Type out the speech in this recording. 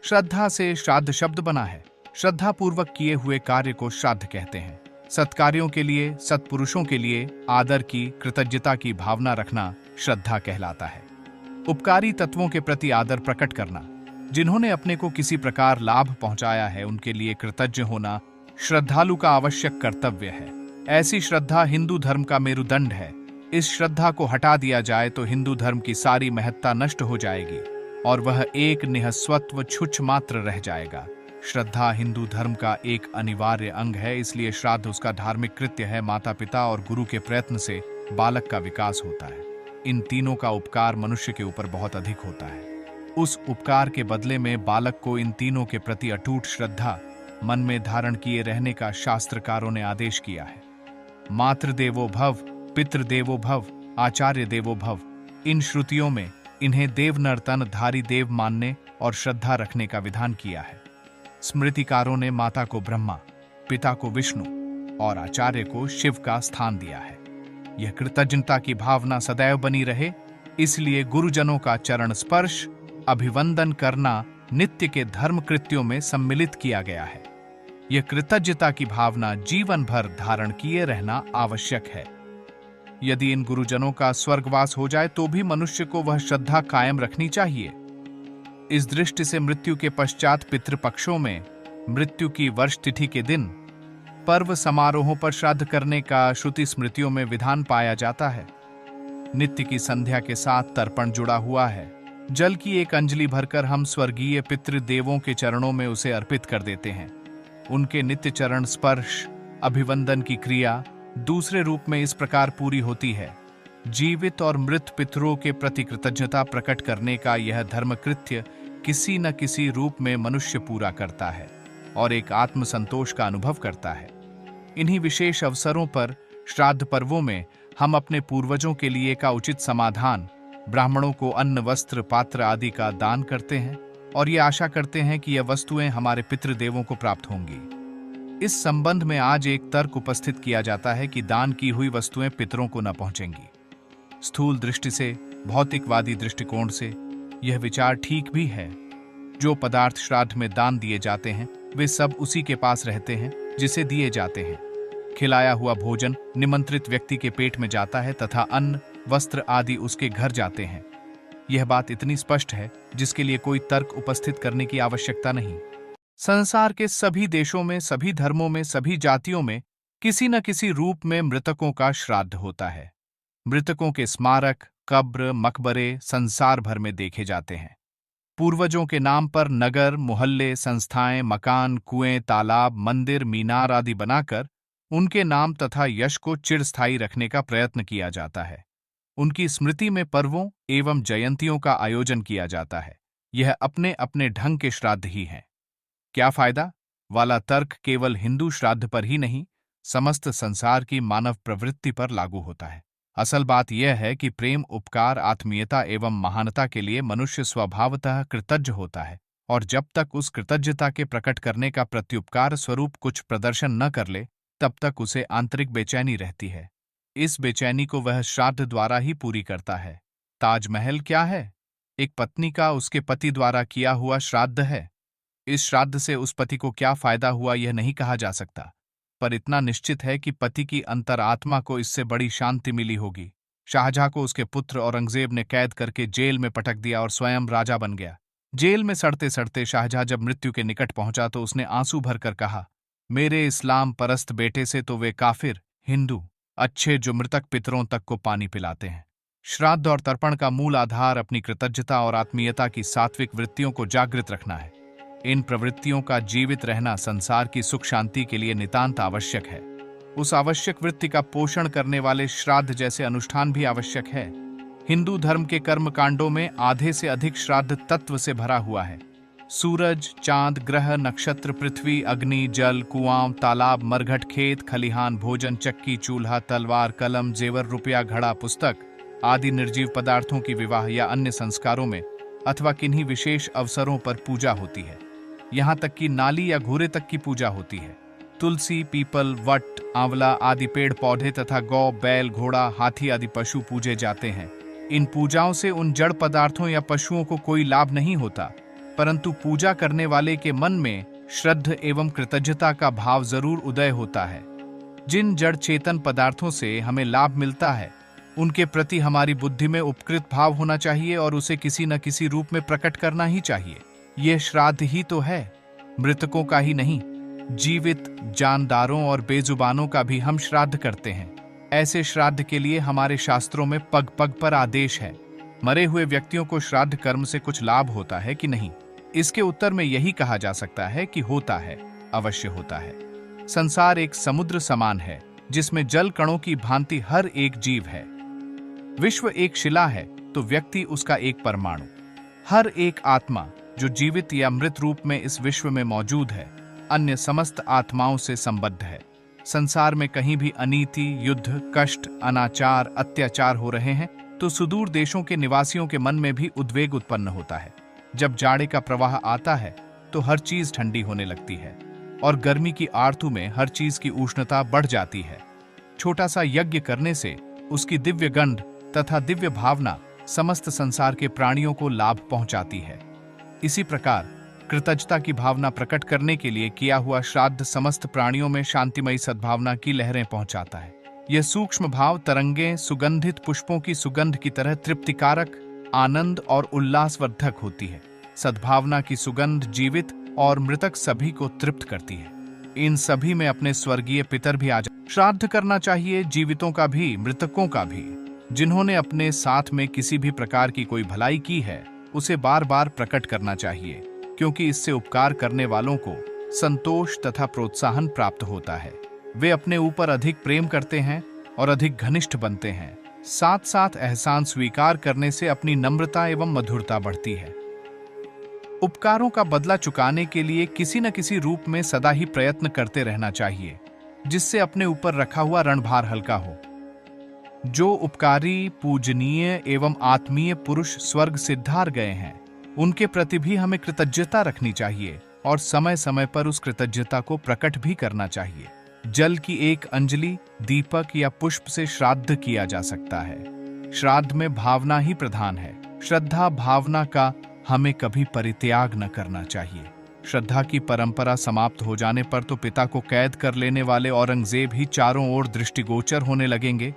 श्रद्धा से श्राद्ध शब्द बना है। श्रद्धा पूर्वक किए हुए कार्य को श्राद्ध कहते हैं। सत्कार्यों के लिए, सत्पुरुषों के लिए आदर की, कृतज्ञता की भावना रखना श्रद्धा कहलाता है। उपकारी तत्वों के प्रति आदर प्रकट करना, जिन्होंने अपने को किसी प्रकार लाभ पहुंचाया है उनके लिए कृतज्ञ होना श्रद्धालु का आवश्यक कर्तव्य है। ऐसी श्रद्धा हिंदू धर्म का मेरुदंड है। इस श्रद्धा को हटा दिया जाए तो हिंदू धर्म की सारी महत्ता नष्ट हो जाएगी और वह एक निःस्वत्व छुछ मात्र रह जाएगा। श्रद्धा हिंदू धर्म का एक अनिवार्य अंग है, इसलिए श्राद्ध उसका धार्मिक कृत्य है। माता पिता और गुरु के प्रयत्न से बालक का विकास होता है। इन तीनों का उपकार मनुष्य के ऊपर बहुत अधिक होता है। उस उपकार के बदले में बालक को इन तीनों के प्रति अटूट श्रद्धा मन में धारण किए रहने का शास्त्रकारों ने आदेश किया है। मातृदेवो भव, पितृदेवो भव, आचार्य देवो भव, इन श्रुतियों में इन्हें देव नर तन धारी देव मानने और श्रद्धा रखने का विधान किया है। स्मृतिकारों ने माता को ब्रह्मा, पिता को विष्णु और आचार्य को शिव का स्थान दिया है। यह कृतज्ञता की भावना सदैव बनी रहे, इसलिए गुरुजनों का चरण स्पर्श, अभिवंदन करना नित्य के धर्म कृत्यों में सम्मिलित किया गया है। यह कृतज्ञता की भावना जीवन भर धारण किए रहना आवश्यक है। यदि इन गुरुजनों का स्वर्गवास हो जाए तो भी मनुष्य को वह श्रद्धा कायम रखनी चाहिए। इस दृष्टि से मृत्यु के पश्चात पितृपक्षों में, मृत्यु की वर्ष तिथि के दिन पर्व समारोहों पर श्राद्ध करने का श्रुति स्मृतियों में विधान पाया जाता है। नित्य की संध्या के साथ तर्पण जुड़ा हुआ है। जल की एक अंजलि भरकर हम स्वर्गीय पितृदेवों के चरणों में उसे अर्पित कर देते हैं। उनके नित्य चरण स्पर्श, अभिवंदन की क्रिया दूसरे रूप में इस प्रकार पूरी होती है। जीवित और मृत पितरों के प्रति कृतज्ञता प्रकट करने का यह धर्म कृत्य किसी न किसी रूप में मनुष्य पूरा करता है और एक आत्मसंतोष का अनुभव करता है। इन्हीं विशेष अवसरों पर, श्राद्ध पर्वों में, हम अपने पूर्वजों के लिए का उचित समाधान, ब्राह्मणों को अन्न, वस्त्र, पात्र आदि का दान करते हैं और ये आशा करते हैं कि यह वस्तुएं हमारे पितृदेवों को प्राप्त होंगी। इस संबंध में आज एक तर्क उपस्थित किया जाता है कि दान की हुई वस्तुएं पितरों को न पहुंचेंगी। स्थूल दृष्टि से, भौतिकवादी दृष्टिकोण से यह विचार ठीक भी है। जो पदार्थ श्राद्ध में दान दिए जाते हैं वे सब उसी के पास रहते हैं जिसे दिए जाते हैं। खिलाया हुआ भोजन निमंत्रित व्यक्ति के पेट में जाता है तथा अन्न, वस्त्र आदि उसके घर जाते हैं। यह बात इतनी स्पष्ट है जिसके लिए कोई तर्क उपस्थित करने की आवश्यकता नहीं। संसार के सभी देशों में, सभी धर्मों में, सभी जातियों में किसी न किसी रूप में मृतकों का श्राद्ध होता है। मृतकों के स्मारक, कब्र, मकबरे संसार भर में देखे जाते हैं। पूर्वजों के नाम पर नगर, मोहल्ले, संस्थाएं, मकान, कुएं, तालाब, मंदिर, मीनार आदि बनाकर उनके नाम तथा यश को चिरस्थायी रखने का प्रयत्न किया जाता है। उनकी स्मृति में पर्वों एवं जयंतियों का आयोजन किया जाता है। यह अपने अपने ढंग के श्राद्ध ही हैं। क्या फायदा वाला तर्क केवल हिंदू श्राद्ध पर ही नहीं, समस्त संसार की मानव प्रवृत्ति पर लागू होता है। असल बात यह है कि प्रेम, उपकार, आत्मीयता एवं महानता के लिए मनुष्य स्वभावतः कृतज्ञ होता है और जब तक उस कृतज्ञता के प्रकट करने का प्रत्युपकार स्वरूप कुछ प्रदर्शन न कर ले, तब तक उसे आंतरिक बेचैनी रहती है। इस बेचैनी को वह श्राद्ध द्वारा ही पूरी करता है। ताजमहल क्या है? एक पत्नी का उसके पति द्वारा किया हुआ श्राद्ध है। इस श्राद्ध से उस पति को क्या फायदा हुआ यह नहीं कहा जा सकता, पर इतना निश्चित है कि पति की अंतरात्मा को इससे बड़ी शांति मिली होगी। शाहजहां को उसके पुत्र औरंगजेब ने कैद करके जेल में पटक दिया और स्वयं राजा बन गया। जेल में सड़ते सड़ते शाहजहां जब मृत्यु के निकट पहुंचा तो उसने आंसू भरकर कहा, मेरे इस्लाम परस्त बेटे से तो वे काफिर, हिंदू अच्छे जो मृतक पितरों तक को पानी पिलाते हैं। श्राद्ध और तर्पण का मूल आधार अपनी कृतज्ञता और आत्मीयता की सात्विक वृत्तियों को जागृत रखना है। इन प्रवृत्तियों का जीवित रहना संसार की सुख शांति के लिए नितांत आवश्यक है। उस आवश्यक वृत्ति का पोषण करने वाले श्राद्ध जैसे अनुष्ठान भी आवश्यक है। हिंदू धर्म के कर्म कांडों में आधे से अधिक श्राद्ध तत्व से भरा हुआ है। सूरज, चांद, ग्रह, नक्षत्र, पृथ्वी, अग्नि, जल, कुआं, तालाब, मरघट, खेत, खलिहान, भोजन, चक्की, चूल्हा, तलवार, कलम, जेवर, रुपया, घड़ा, पुस्तक आदि निर्जीव पदार्थों की विवाह या अन्य संस्कारों में अथवा किन्हीं विशेष अवसरों पर पूजा होती है। यहाँ तक कि नाली या घूरे तक की पूजा होती है। तुलसी, पीपल, वट, आंवला आदि पेड़ पौधे तथा गौ, बैल, घोड़ा, हाथी आदि पशु पूजे जाते हैं। इन पूजाओं से उन जड़ पदार्थों या पशुओं को कोई लाभ नहीं होता, परंतु पूजा करने वाले के मन में श्रद्धा एवं कृतज्ञता का भाव जरूर उदय होता है। जिन जड़ चेतन पदार्थों से हमें लाभ मिलता है उनके प्रति हमारी बुद्धि में उपकृत भाव होना चाहिए और उसे किसी न किसी रूप में प्रकट करना ही चाहिए। यह श्राद्ध ही तो है, मृतकों का ही नहीं, जीवित जानदारों और बेजुबानों का भी हम श्राद्ध करते हैं। ऐसे श्राद्ध के लिए हमारे शास्त्रों में पग पग पर आदेश है। मरे हुए व्यक्तियों को श्राद्ध कर्म से कुछ लाभ होता है कि नहीं? इसके उत्तर में यही कहा जा सकता है कि होता है, अवश्य होता है। संसार एक समुद्र समान है जिसमें जल कणों की भांति हर एक जीव है। विश्व एक शिला है तो व्यक्ति उसका एक परमाणु। हर एक आत्मा जो जीवित या मृत रूप में इस विश्व में मौजूद है अन्य समस्त आत्माओं से संबद्ध है। संसार में कहीं भी अनीति, युद्ध, कष्ट, अनाचार, अत्याचार हो रहे हैं तो सुदूर देशों के निवासियों के मन में भी उद्वेग उत्पन्न होता है। जब जाड़े का प्रवाह आता है तो हर चीज ठंडी होने लगती है और गर्मी की आरतू में हर चीज की उष्णता बढ़ जाती है। छोटा सा यज्ञ करने से उसकी दिव्य गंध तथा दिव्य भावना समस्त संसार के प्राणियों को लाभ पहुंचाती है। इसी प्रकार कृतज्ञता की भावना प्रकट करने के लिए किया हुआ श्राद्ध समस्त प्राणियों में शांतिमयी सद्भावना की लहरें पहुंचाता है। यह सूक्ष्म भाव तरंगें सुगंधित पुष्पों की सुगंध की तरह तृप्तिकारक, आनंद और उल्लासवर्धक होती है। सद्भावना की सुगंध जीवित और मृतक सभी को तृप्त करती है। इन सभी में अपने स्वर्गीय पितर भी आ जाते। श्राद्ध करना चाहिए जीवितों का भी, मृतकों का भी। जिन्होंने अपने साथ में किसी भी प्रकार की कोई भलाई की है उसे बार बार प्रकट करना चाहिए, क्योंकि इससे उपकार करने वालों को संतोष तथा प्रोत्साहन प्राप्त होता है। वे अपने ऊपर अधिक प्रेम करते हैं और अधिक घनिष्ठ बनते हैं। साथ साथ एहसान स्वीकार करने से अपनी नम्रता एवं मधुरता बढ़ती है। उपकारों का बदला चुकाने के लिए किसी न किसी रूप में सदा ही प्रयत्न करते रहना चाहिए, जिससे अपने ऊपर रखा हुआ रणभार हल्का हो। जो उपकारी, पूजनीय एवं आत्मीय पुरुष स्वर्ग सिद्धार गए हैं उनके प्रति भी हमें कृतज्ञता रखनी चाहिए और समय समय पर उस कृतज्ञता को प्रकट भी करना चाहिए। जल की एक अंजलि, दीपक या पुष्प से श्राद्ध किया जा सकता है। श्राद्ध में भावना ही प्रधान है। श्रद्धा भावना का हमें कभी परित्याग न करना चाहिए। श्रद्धा की परंपरा समाप्त हो जाने पर तो पिता को कैद कर लेने वाले औरंगजेब ही चारों ओर दृष्टिगोचर होने लगेंगे।